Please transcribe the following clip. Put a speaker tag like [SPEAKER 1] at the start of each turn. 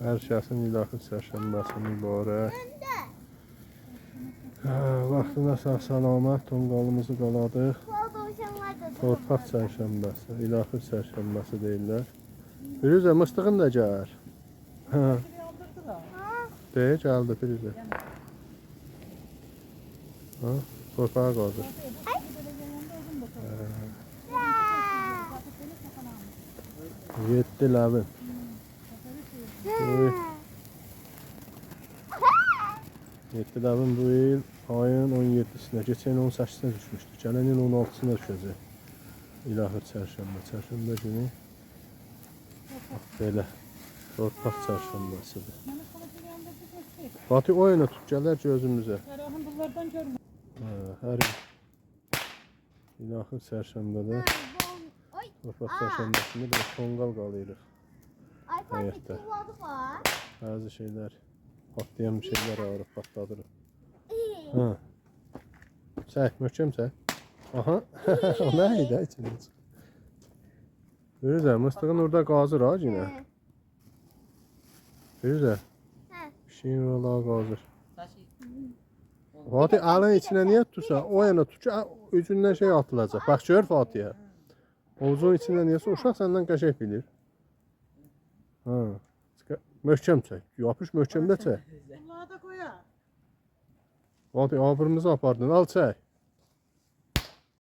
[SPEAKER 1] Hər kəsin ilahi çərşənbəsi mübarək. Vaxtına sağ-salamat tonqalımızı qaladıq. Torpaq çərşənbəsi, ilahi çərşənbəsi deyirlər. Firuzə, mıstığın da gəlir. Deyir, gəldi Firuzə. Torpağa qaldır. 7 ləvin. 7 ləvin bu il ayın 17-sinə, geçən 18-sinə düşmüşdü. Gələn il 16-sına düşəcək. İlahi çərşənbə. Çərşənbə günü belə torpaq çərşənbəsidir. Fatih o yana tut, gələr gözümüzə. Hər ilahi çərşənbədə torpaq çərşənbəsində bir tonqal qalıyırıq. Həyətdə. Bəzi şeylər, patlayan bir şeylər ağırıq, patladırıq. Çək, möhkəm çək. Aha, o nə idi içində çıx. Firuzə, mıstığın orada qazır ha yine. Firuzə, pişiyin orada qazır. Fatih, əlin içine niye tutursan? O yana tut ki, üzündən şey atılacaq. Bax, gör Fatihə. Ovucun içində niyəsə uşaq səndən qəşək bilir. Möhkəm çək. Yapış möhkəmdə çək. Fatih, abırımızı apardın. Al çək.